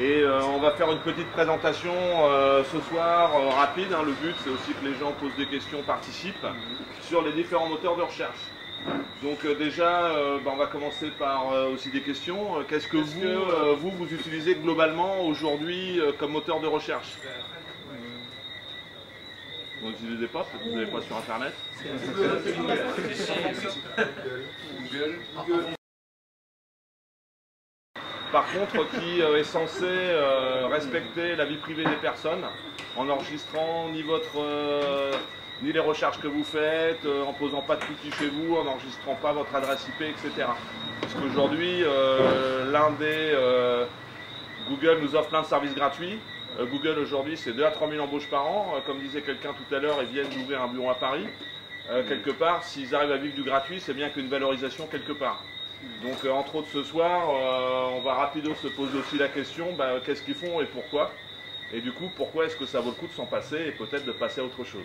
Et on va faire une petite présentation ce soir, rapide. Hein. Le but, c'est aussi que les gens posent des questions, participent sur les différents moteurs de recherche. Donc déjà, on va commencer par aussi des questions. Qu'est-ce que vous utilisez globalement aujourd'hui comme moteur de recherche? Vous n'utilisez pas, parce que vous n'avez pas sur Internet. Google. Par contre, qui est censé respecter la vie privée des personnes en enregistrant ni les recherches que vous faites, en posant pas de cookies chez vous, en n'enregistrant pas votre adresse IP, etc. Parce qu'aujourd'hui, Google nous offre plein de services gratuits. Google aujourd'hui, c'est 2 à 3 000 embauches par an. Comme disait quelqu'un tout à l'heure, ils viennent d'ouvrir un bureau à Paris. Quelque part, s'ils arrivent à vivre du gratuit, c'est bien qu'une valorisation quelque part. Donc entre autres ce soir, on va rapido se poser aussi la question, qu'est-ce qu'ils font et pourquoi? Et du coup, pourquoi est-ce que ça vaut le coup de s'en passer et peut-être de passer à autre chose?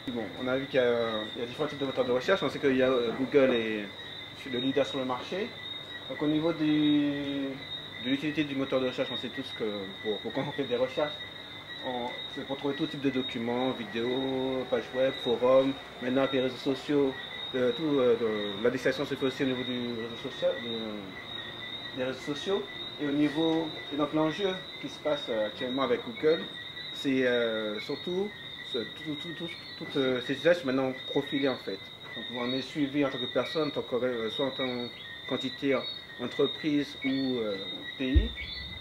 Bon, on a vu qu'il y a différents types de moteurs de recherche. On sait que Google est le leader sur le marché. Donc au niveau de l'utilité du moteur de recherche, on sait tous que quand on fait des recherches, c'est pour trouver tout type de documents, vidéos, pages web, forums, maintenant avec les réseaux sociaux. L'indexation se fait aussi au niveau des réseaux sociaux. Et donc l'enjeu qui se passe actuellement avec Google, c'est surtout toutes ces usages sont maintenant profilés en fait. Donc on est suivi en tant que personne, soit en tant qu'entité, entreprise ou pays.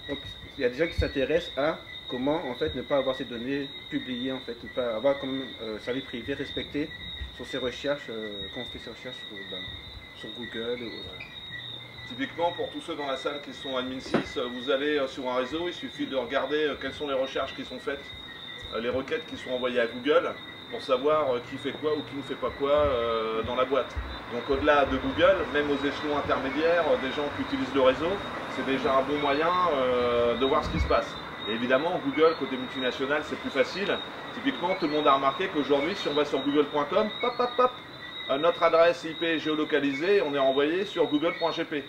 Donc il y a des gens qui s'intéressent à comment en fait ne pas avoir ces données publiées en fait, ne pas avoir quand même sa vie privée respectée sur ces recherches, quand on fait ces recherches sur Google. Typiquement, pour tous ceux dans la salle qui sont admin 6, vous allez sur un réseau, il suffit de regarder quelles sont les recherches qui sont faites, les requêtes qui sont envoyées à Google, pour savoir qui fait quoi ou qui ne fait pas quoi dans la boîte. Donc au-delà de Google, même aux échelons intermédiaires, des gens qui utilisent le réseau, c'est déjà un bon moyen de voir ce qui se passe. Et évidemment, Google, côté multinational, c'est plus facile. Typiquement, tout le monde a remarqué qu'aujourd'hui, si on va sur google.com, notre adresse IP est géolocalisée et on est renvoyé sur google.gp.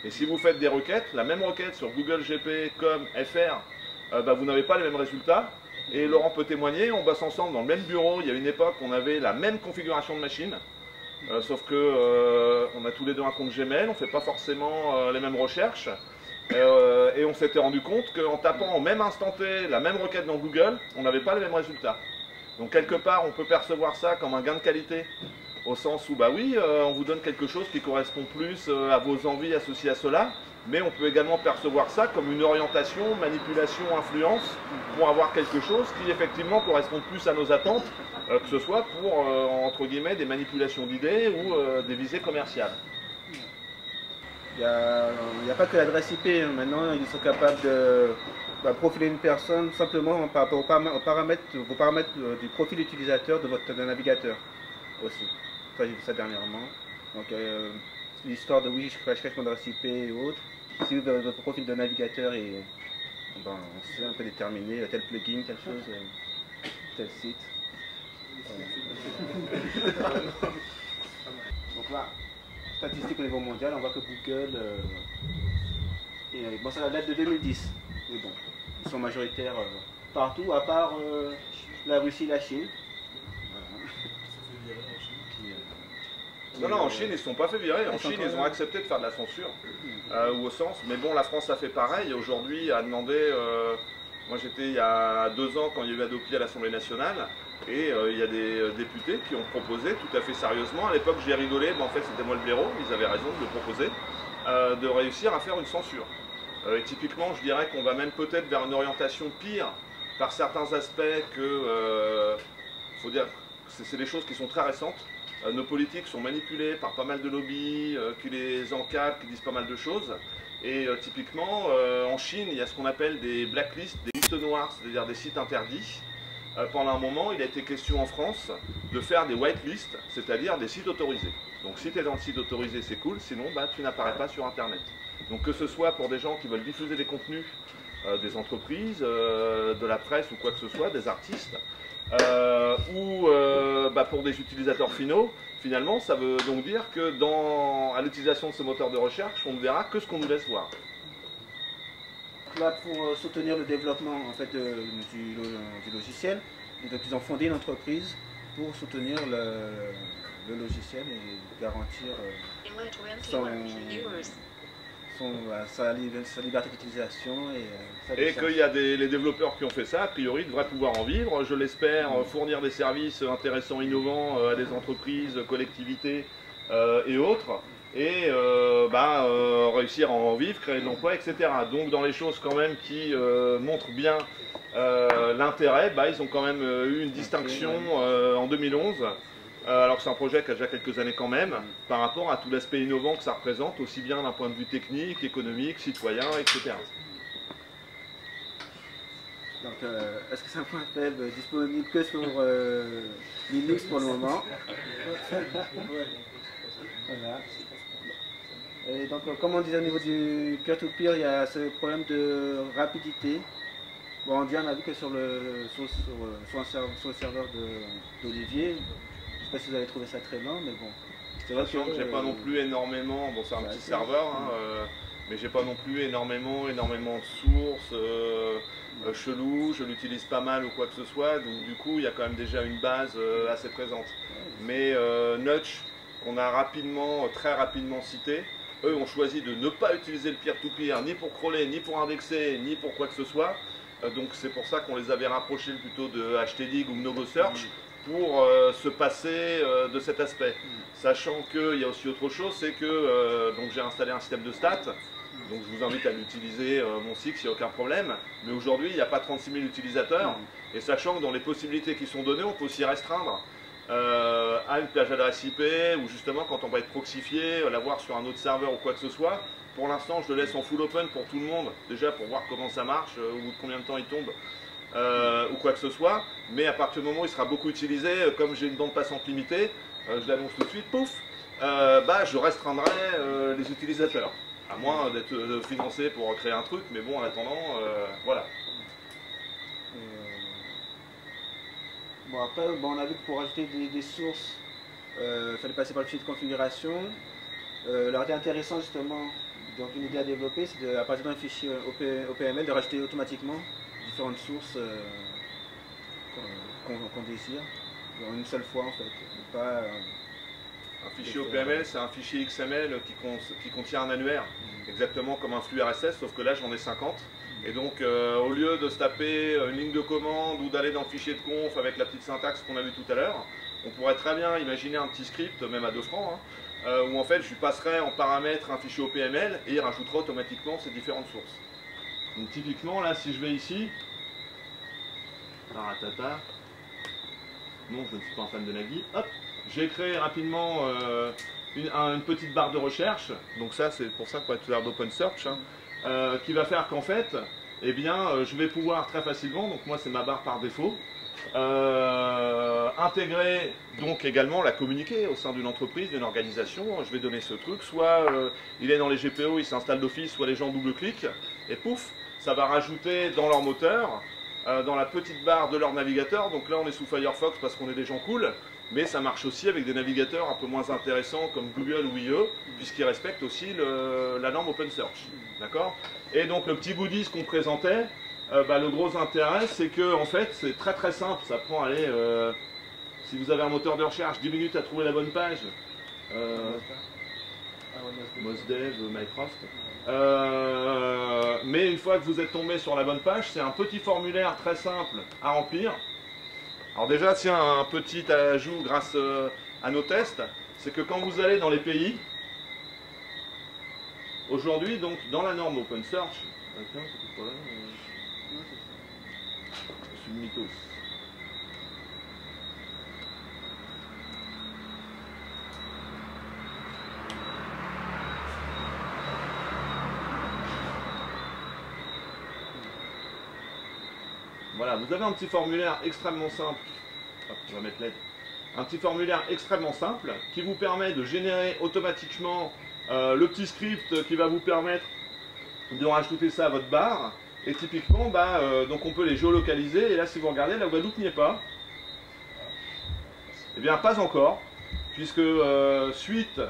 Et si vous faites des requêtes, la même requête sur Google GP, com, fr, vous n'avez pas les mêmes résultats. Et Laurent peut témoigner, on bosse ensemble dans le même bureau. Il y a une époque, on avait la même configuration de machine. Sauf que on a tous les deux un compte Gmail, on ne fait pas forcément les mêmes recherches. Et on s'était rendu compte qu'en tapant au même instant T la même requête dans Google, on n'avait pas les mêmes résultats. Donc quelque part, on peut percevoir ça comme un gain de qualité, au sens où, on vous donne quelque chose qui correspond plus à vos envies associées à cela, mais on peut également percevoir ça comme une orientation, manipulation, influence, pour avoir quelque chose qui effectivement correspond plus à nos attentes, que ce soit pour, entre guillemets, des manipulations d'idées ou des visées commerciales. Il n'y a pas que l'adresse IP, maintenant ils sont capables de profiler une personne simplement par rapport aux paramètres du profil utilisateur de votre navigateur aussi. Ça, j'ai vu ça dernièrement. Donc l'histoire de oui, je cache mon adresse IP et autres. Si votre profil de navigateur est on sait un peu déterminé, tel plugin, telle chose, tel site. Donc là, statistiques au niveau mondial, on voit que Google, ça date de 2010, mais bon, ils sont majoritaires partout, à part la Russie et la Chine. Non, en Chine, ils ne se sont pas fait virer. En Chine, ils ont accepté de faire de la censure, ou au sens. Mais bon, la France a fait pareil. Aujourd'hui, a demandé. Moi, j'étais il y a 2 ans quand il y a eu Adopi à l'Assemblée nationale. Et il y a des députés qui ont proposé tout à fait sérieusement. À l'époque, j'ai rigolé, mais en fait, c'était moi le blaireau. Ils avaient raison de le proposer, de réussir à faire une censure. Et typiquement, je dirais qu'on va même peut-être vers une orientation pire par certains aspects que. Faut dire, c'est des choses qui sont très récentes. Nos politiques sont manipulés par pas mal de lobbies qui les encadrent, qui disent pas mal de choses. Et typiquement, en Chine, il y a ce qu'on appelle des blacklists, des listes noires, c'est-à-dire des sites interdits. Pendant un moment, il a été question en France de faire des whitelists, c'est-à-dire des sites autorisés. Donc si tu es dans le site autorisé, c'est cool, sinon tu n'apparais pas sur Internet. Donc que ce soit pour des gens qui veulent diffuser des contenus, des entreprises, de la presse ou quoi que ce soit, des artistes, ou pour des utilisateurs finaux, finalement ça veut donc dire que à l'utilisation de ce moteur de recherche, on ne verra que ce qu'on nous laisse voir. donc là, pour soutenir le développement en fait, du logiciel, donc ils ont fondé une entreprise pour soutenir le logiciel et garantir sa liberté d'utilisation. Et qu'il y a les développeurs qui ont fait ça, a priori, devraient pouvoir en vivre, je l'espère, fournir des services intéressants, innovants à des entreprises, collectivités et autres, et réussir à en vivre, créer de l'emploi, etc. Donc dans les choses quand même qui montrent bien l'intérêt, ils ont quand même eu une distinction en 2011, alors que c'est un projet qui a déjà quelques années quand même, par rapport à tout l'aspect innovant que ça représente, aussi bien d'un point de vue technique, économique, citoyen, etc. Donc, est-ce que c'est un point faible disponible que sur Linux pour le moment? Voilà. Et donc, comme on disait au niveau du peer-to-peer, il y a ce problème de rapidité. Bon, on a vu que sur le serveur d'Olivier, je ne sais pas si vous avez trouvé ça très lent, mais bon. C'est vrai que j'ai pas non plus énormément, bon c'est un petit serveur, mais j'ai pas non plus énormément de sources cheloues, je l'utilise pas mal ou quoi que ce soit, donc du coup il y a quand même déjà une base assez présente. Mais Notch, qu'on a très rapidement cité, eux ont choisi de ne pas utiliser le peer-to-peer, ni pour crawler, ni pour indexer, ni pour quoi que ce soit. Donc c'est pour ça qu'on les avait rapprochés plutôt de HTDig ou MnogoSearch pour se passer de cet aspect. Sachant qu'il y a aussi autre chose, c'est que donc j'ai installé un système de stats, donc je vous invite à l'utiliser, mon site, il n'y a aucun problème. Mais aujourd'hui, il n'y a pas 36 000 utilisateurs, et sachant que dans les possibilités qui sont données, on peut aussi restreindre à une plage adresse IP, ou justement quand on va être proxifié, l'avoir sur un autre serveur ou quoi que ce soit. Pour l'instant, je le laisse en full open pour tout le monde, déjà pour voir comment ça marche, au bout de combien de temps il tombe, ou quoi que ce soit. Mais à partir du moment où il sera beaucoup utilisé, comme j'ai une bande passante limitée, je l'annonce tout de suite, pouf, je restreindrai les utilisateurs. À moins d'être financé pour créer un truc, mais bon, en attendant, voilà. Bon, après, on a vu que pour ajouter des sources, il fallait passer par le fichier de configuration. Alors, c'était intéressant justement, donc une idée à développer, c'est à partir d'un fichier OPML de rajouter automatiquement différentes sources qu'on désire, en une seule fois en fait. Pas, un fichier OPML, c'est un fichier XML qui contient un annuaire, exactement comme un flux RSS, sauf que là j'en ai 50. Et donc au lieu de se taper une ligne de commande ou d'aller dans le fichier de conf avec la petite syntaxe qu'on a vu tout à l'heure, on pourrait très bien imaginer un petit script, même à 2 francs, où en fait je lui passerai en paramètre un fichier OPML et il rajoutera automatiquement ces différentes sources. Donc typiquement là, si je vais ici, taratata, non je ne suis pas un fan de Nagui, hop, j'ai créé rapidement une petite barre de recherche, donc ça c'est pour ça qu'on va tout à l'heure d'OpenSearch, qui va faire qu'en fait, eh bien, je vais pouvoir très facilement, donc moi c'est ma barre par défaut, intégrer donc également la communiquer au sein d'une entreprise, d'une organisation. Je vais donner ce truc, soit il est dans les GPO, il s'installe d'office, soit les gens double-cliquent, et pouf, ça va rajouter dans leur moteur, dans la petite barre de leur navigateur. Donc là on est sous Firefox parce qu'on est des gens cool, mais ça marche aussi avec des navigateurs un peu moins intéressants comme Google ou IE, puisqu'ils respectent aussi la norme OpenSearch. D'accord ? Et donc le petit goodies qu'on présentait, le gros intérêt, c'est que en fait, c'est très très simple. Ça prend, allez, si vous avez un moteur de recherche, 10 minutes à trouver la bonne page. Mosdev, Mycroft. Mais une fois que vous êtes tombé sur la bonne page, c'est un petit formulaire très simple à remplir. Alors déjà, tiens, un petit ajout grâce à nos tests, c'est que quand vous allez dans les pays, aujourd'hui, donc dans la norme OpenSearch, je suis une mythos. Voilà, vous avez un petit formulaire extrêmement simple. Hop, on va mettre l'aide. Un petit formulaire extrêmement simple qui vous permet de générer automatiquement le petit script qui va vous permettre de rajouter ça à votre barre. Et typiquement, donc on peut les géolocaliser. Et là, si vous regardez, la Guadeloupe n'y est pas. Eh bien, pas encore, puisque suite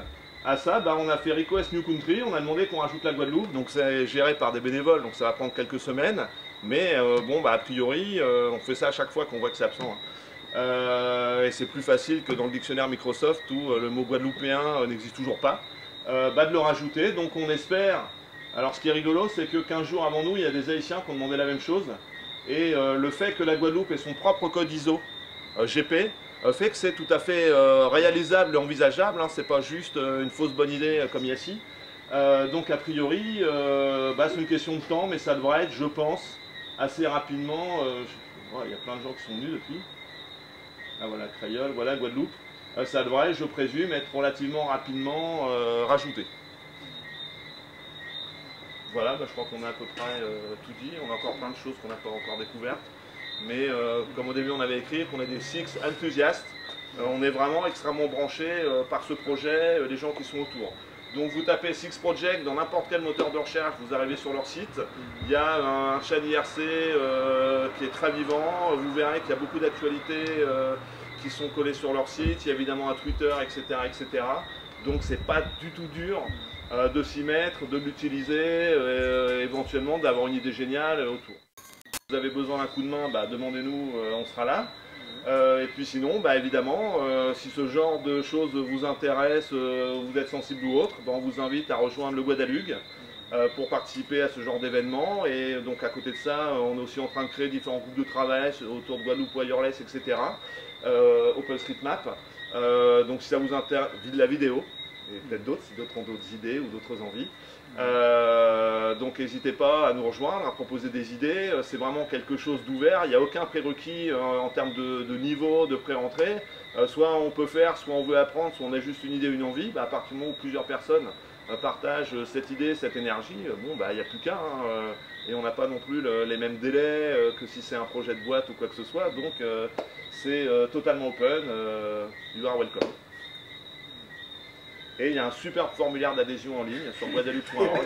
à ça, bah, on a fait Request New Country, on a demandé qu'on rajoute la Guadeloupe, donc c'est géré par des bénévoles, donc ça va prendre quelques semaines, mais bon, bah, a priori, on fait ça à chaque fois qu'on voit que c'est absent. Hein. Et c'est plus facile que dans le dictionnaire Microsoft où le mot guadeloupéen n'existe toujours pas, bah, de le rajouter, donc on espère. Alors ce qui est rigolo, c'est que 15 jours avant nous, il y a des Haïtiens qui ont demandé la même chose, et le fait que la Guadeloupe ait son propre code ISO GP, fait que c'est tout à fait réalisable et envisageable, hein, c'est pas juste une fausse bonne idée comme Yassi. Donc a priori, bah, c'est une question de temps, mais ça devrait être, je pense, assez rapidement. Il y a plein de gens qui sont venus depuis. Ah voilà, Crayolle, voilà, Guadeloupe. Ça devrait, je présume, être relativement rapidement rajouté. Voilà, bah, je crois qu'on a à peu près tout dit. On a encore plein de choses qu'on n'a pas encore découvertes. Mais comme au début on avait écrit qu'on est des Six enthousiastes, on est vraiment extrêmement branchés par ce projet, les gens qui sont autour. Donc vous tapez Six Project dans n'importe quel moteur de recherche, vous arrivez sur leur site, il y a un chat IRC qui est très vivant, vous verrez qu'il y a beaucoup d'actualités qui sont collées sur leur site, il y a évidemment un Twitter, etc. etc. Donc c'est pas du tout dur de s'y mettre, de l'utiliser, éventuellement d'avoir une idée géniale autour. Si vous avez besoin d'un coup de main, bah, demandez-nous, on sera là. Et puis sinon, bah, évidemment, si ce genre de choses vous intéresse, vous êtes sensible ou autre, bah, on vous invite à rejoindre le Guadalugue pour participer à ce genre d'événement. Et donc à côté de ça, on est aussi en train de créer différents groupes de travail autour de Guadeloupe Wireless, etc. OpenStreetMap. Donc si ça vous intéresse, la vidéo, et peut-être d'autres, si d'autres ont d'autres idées ou d'autres envies. Donc n'hésitez pas à nous rejoindre, à proposer des idées, c'est vraiment quelque chose d'ouvert, il n'y a aucun prérequis en termes de niveau, de pré-rentrée, soit on peut faire, soit on veut apprendre, soit on a juste une idée, une envie, bah, à partir du moment où plusieurs personnes partagent cette idée, cette énergie, bon bah il n'y a plus qu'à, hein, et on n'a pas non plus les mêmes délais que si c'est un projet de boîte ou quoi que ce soit, donc c'est totalement open, you are welcome. Et il y a un superbe formulaire d'adhésion en ligne sur guadeloupe.org.